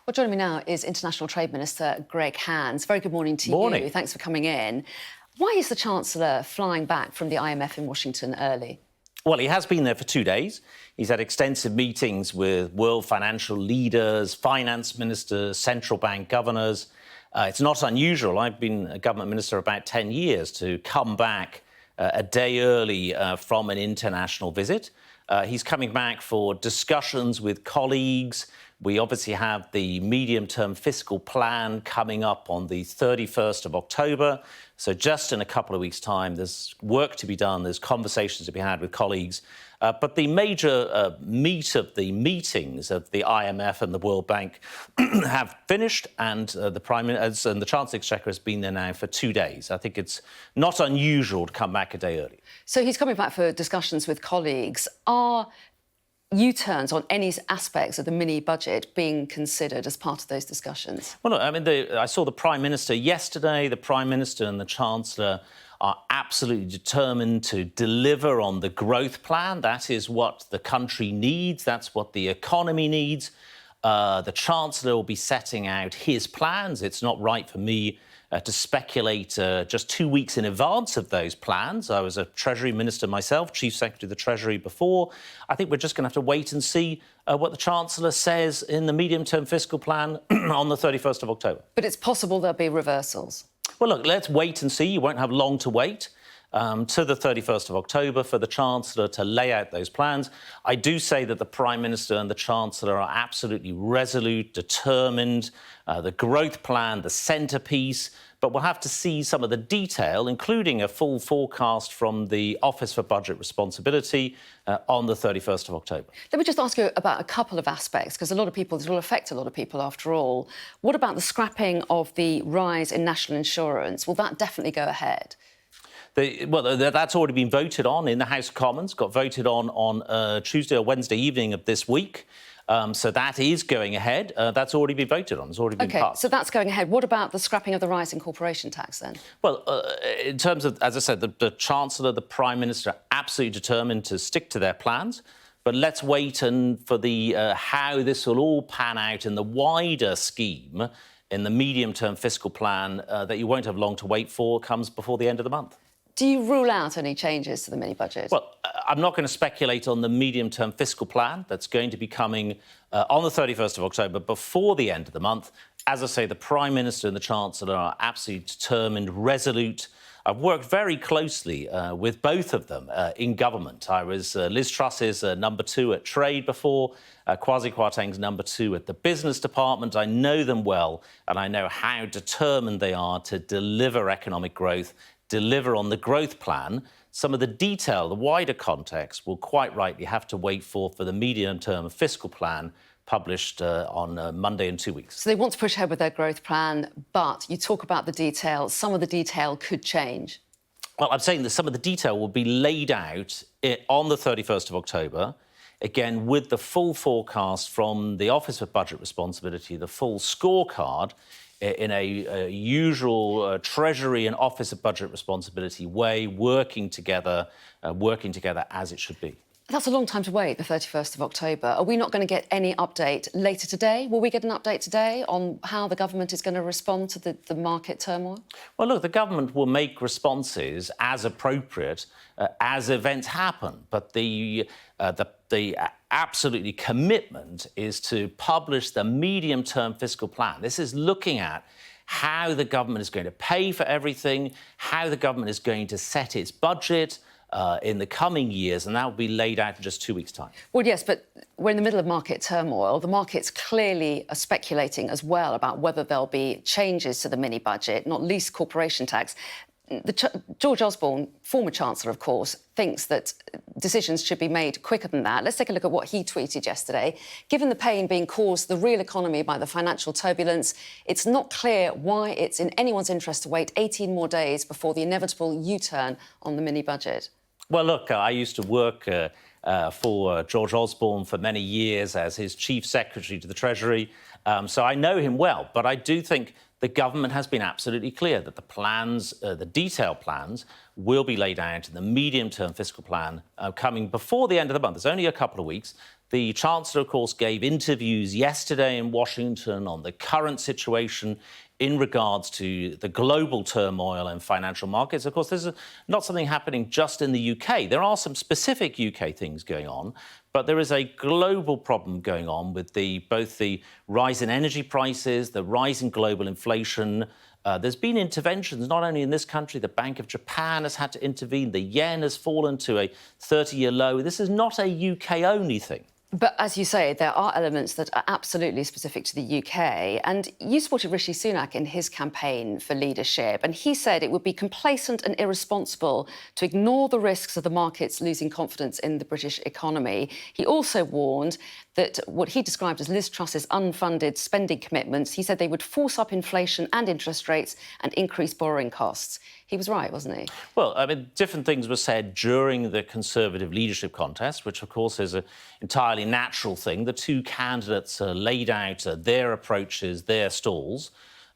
Well, joining me now is International Trade Minister Greg Hands. Very good morning to Morning. you. Thanks for coming in. Why is the Chancellor flying back from the IMF in Washington early? Well, he has been there for 2 days. He's had extensive meetings with world financial leaders, finance ministers, central bank governors. It's not unusual. I've been a government minister about 10 years to come back a day early from an international visit. He's coming back for discussions with colleagues. We obviously have the medium-term fiscal plan coming up on the 31st of October. So just in a couple of weeks' time, there's work to be done. There's conversations to be had with colleagues. But the major meat of the meetings of the IMF and the World Bank have finished, and the Prime Minister and the Chancellor Exchequer has been there now for 2 days. I think it's not unusual to come back a day early. So he's coming back for discussions with colleagues. Are U-turns on any aspects of the mini-budget being considered as part of those discussions? Well, look, I mean, I saw the Prime Minister yesterday. The Prime Minister and the Chancellor are absolutely determined to deliver on the growth plan. That is what the country needs. That's what the economy needs. The Chancellor will be setting out his plans. It's not right for me to speculate just 2 weeks in advance of those plans. I was a Treasury Minister myself, Chief Secretary of the Treasury before. I think we're just going to have to wait and see what the Chancellor says in the medium-term fiscal plan on the 31st of October. But it's possible there'll be reversals. Well, look, let's wait and see. You won't have long to wait to the 31st of October for the Chancellor to lay out those plans. I do say that the Prime Minister and the Chancellor are absolutely resolute, determined. The growth plan, the centrepiece, but we'll have to see some of the detail, including a full forecast from the Office for Budget Responsibility on the 31st of October. Let me just ask you about a couple of aspects, because this will affect a lot of people after all. What about the scrapping of the rise in national insurance? Will that definitely go ahead? That's already been voted on in the House of Commons, got voted on Tuesday or Wednesday evening of this week. So that is going ahead. That's already been voted on. It's already been passed. So that's going ahead. What about the scrapping of the rise in corporation tax then? Well, in terms of, as I said, the Chancellor, the Prime Minister are absolutely determined to stick to their plans. But let's wait for how this will all pan out in the wider scheme, in the medium-term fiscal plan that you won't have long to wait for, comes before the end of the month. Do you rule out any changes to the mini-budget? Well, I'm not going to speculate on the medium-term fiscal plan that's going to be coming on the 31st of October before the end of the month. As I say, the Prime Minister and the Chancellor are absolutely determined, resolute. I've worked very closely with both of them in government. I was Liz Truss's number 2 at Trade before, Kwasi Kwarteng's number 2 at the Business Department. I know them well, and I know how determined they are to deliver economic growth, deliver on the growth plan. Some of the detail, the wider context, will quite rightly have to wait for the medium-term fiscal plan published on Monday in 2 weeks. So they want to push ahead with their growth plan, but you talk about the detail. Some of the detail could change. Well, I'm saying that some of the detail will be laid out on the 31st of October, again, with the full forecast from the Office of Budget Responsibility, the full scorecard, in a usual Treasury and Office of Budget Responsibility way, working together as it should be. That's a long time to wait, the 31st of October. Are we not going to get any update later today? Will we get an update today on how the government is going to respond to the market turmoil? Well, look, the government will make responses as appropriate as events happen. But the absolutely commitment is to publish the medium-term fiscal plan. This is looking at how the government is going to pay for everything, how the government is going to set its budget in the coming years, and that will be laid out in just 2 weeks' time. Well, yes, but we're in the middle of market turmoil. The markets clearly are speculating as well about whether there'll be changes to the mini-budget, not least corporation tax. George Osborne, former Chancellor, of course, thinks that decisions should be made quicker than that. Let's take a look at what he tweeted yesterday. Given the pain being caused to the real economy by the financial turbulence, it's not clear why it's in anyone's interest to wait 18 more days before the inevitable U-turn on the mini-budget. Well, look, I used to work for George Osborne for many years as his Chief Secretary to the Treasury, so I know him well. But I do think the government has been absolutely clear that the plans, the detailed plans, will be laid out in the medium-term fiscal plan coming before the end of the month. There's only a couple of weeks. The Chancellor, of course, gave interviews yesterday in Washington on the current situation in regards to the global turmoil in financial markets. Of course, this is not something happening just in the UK. There are some specific UK things going on, but there is a global problem going on with both the rise in energy prices, the rise in global inflation. There's been interventions not only in this country. The Bank of Japan has had to intervene. The yen has fallen to a 30-year low. This is not a UK-only thing. But as you say, there are elements that are absolutely specific to the UK. And you supported Rishi Sunak in his campaign for leadership. And he said it would be complacent and irresponsible to ignore the risks of the markets losing confidence in the British economy. He also warned that what he described as Liz Truss's unfunded spending commitments, he said they would force up inflation and interest rates and increase borrowing costs. He was right, wasn't he? Well, I mean, different things were said during the Conservative leadership contest, which, of course, is an entirely natural thing. The two candidates laid out their approaches, their stalls.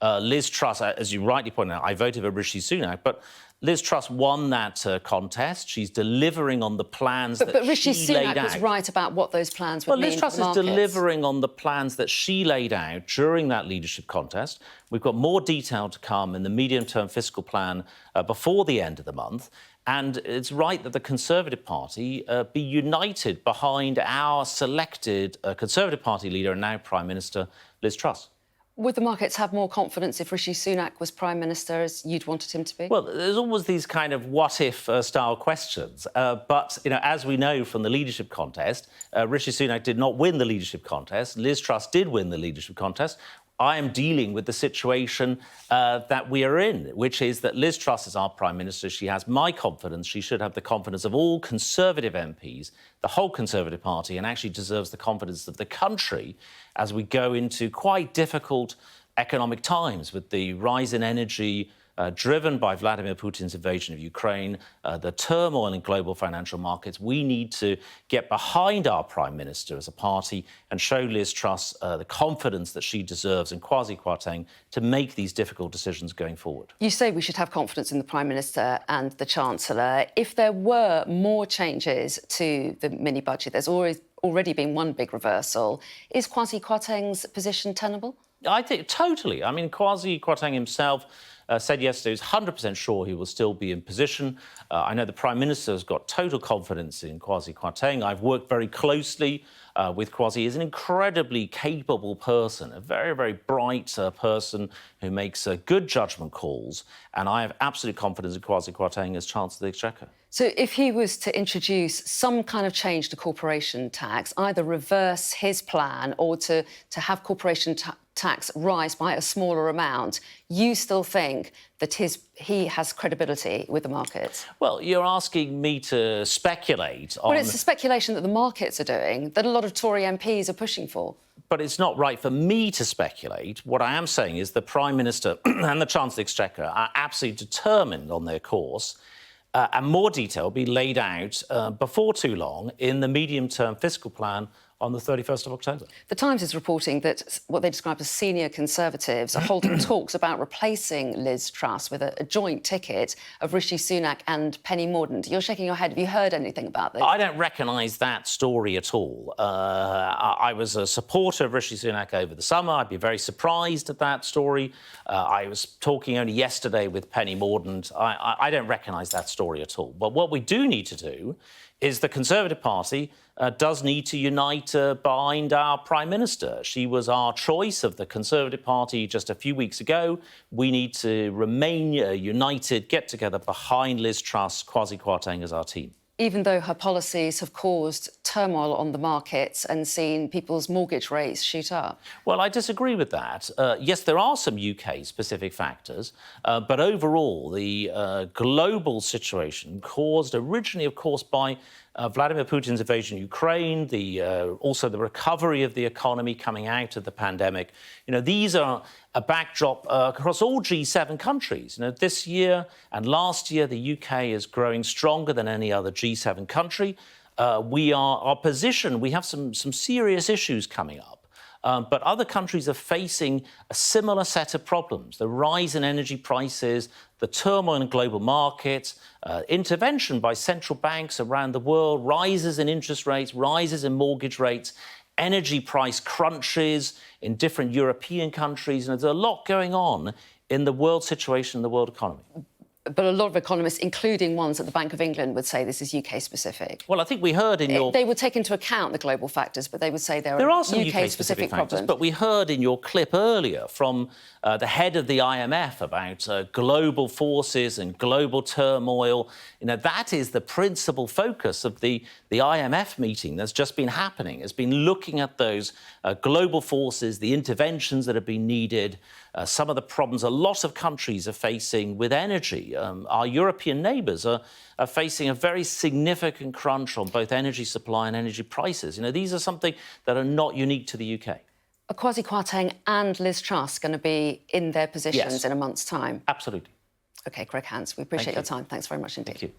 Liz Truss, as you rightly pointed out, I voted for Rishi Sunak, but Liz Truss won that contest. She's delivering on the plans that she laid out. But Rishi Sunak was right about what those plans would mean Liz Truss for the is delivering on the plans that she laid out during that leadership contest. We've got more detail to come in the medium-term fiscal plan before the end of the month. And it's right that the Conservative Party be united behind our selected Conservative Party leader and now Prime Minister, Liz Truss. Would the markets have more confidence if Rishi Sunak was Prime Minister, as you'd wanted him to be? Well, there's always these kind of what-if style questions. But, as we know from the leadership contest, Rishi Sunak did not win the leadership contest. Liz Truss did win the leadership contest. I am dealing with the situation that we are in, which is that Liz Truss is our Prime Minister. She has my confidence. She should have the confidence of all Conservative MPs, the whole Conservative Party, and actually deserves the confidence of the country as we go into quite difficult economic times with the rise in energy, driven by Vladimir Putin's invasion of Ukraine, the turmoil in global financial markets. We need to get behind our Prime Minister as a party and show Liz Truss the confidence that she deserves and Kwasi Kwarteng to make these difficult decisions going forward. You say we should have confidence in the Prime Minister and the Chancellor. If there were more changes to the mini-budget, there's already been one big reversal. Is Kwasi Kwarteng's position tenable? I think totally. I mean, Kwasi Kwarteng himself said yesterday he's 100% sure he will still be in position. I know the Prime Minister has got total confidence in Kwasi Kwarteng. I've worked very closely with Kwasi. He's an incredibly capable person, a very, very bright person who makes good judgment calls. And I have absolute confidence in Kwasi Kwarteng as Chancellor of the Exchequer. So if he was to introduce some kind of change to corporation tax, either reverse his plan or to have corporation tax rise by a smaller amount, you still think that he has credibility with the markets? Well, you're asking me to speculate on... Well, it's the speculation that the markets are doing, that a lot of Tory MPs are pushing for. But it's not right for me to speculate. What I am saying is the Prime Minister and the Chancellor of the Exchequer are absolutely determined on their course. And more detail will be laid out before too long in the medium-term fiscal plan on the 31st of October. The Times is reporting that what they describe as senior Conservatives are holding talks about replacing Liz Truss with a joint ticket of Rishi Sunak and Penny Mordaunt. You're shaking your head. Have you heard anything about this? I don't recognise that story at all. I was a supporter of Rishi Sunak over the summer. I'd be very surprised at that story. I was talking only yesterday with Penny Mordaunt. I don't recognise that story at all. But what we do need to do is the Conservative Party does need to unite behind our Prime Minister. She was our choice of the Conservative Party just a few weeks ago. We need to remain united, get together behind Liz Truss, Kwasi Kwarteng as our team. Even though her policies have caused turmoil on the markets and seen people's mortgage rates shoot up? Well, I disagree with that. Yes, there are some UK-specific factors, but overall, the global situation caused originally, of course, by Vladimir Putin's invasion of Ukraine, also the recovery of the economy coming out of the pandemic. These are a backdrop across all G7 countries. This year and last year, the UK is growing stronger than any other G7 country. Our position, we have some serious issues coming up. But other countries are facing a similar set of problems. The rise in energy prices, the turmoil in global markets, intervention by central banks around the world, rises in interest rates, rises in mortgage rates, energy price crunches in different European countries. And there's a lot going on in the world situation, in the world economy. But a lot of economists, including ones at the Bank of England, would say this is UK-specific. Well, I think we heard in your... They would take into account the global factors, but they would say there are some UK-specific factors, problems. but we heard in your clip earlier from the head of the IMF about global forces and global turmoil. You know, that is the principal focus of the IMF meeting that's just been happening, has been looking at those global forces, the interventions that have been needed, some of the problems a lot of countries are facing with energy. Our European neighbours are facing a very significant crunch on both energy supply and energy prices. You know, these are something that are not unique to the UK. Are Kwasi Kwarteng and Liz Truss going to be in their positions in a month's time? Absolutely. OK, Greg Hans, we appreciate your time. Thanks very much indeed. Thank you.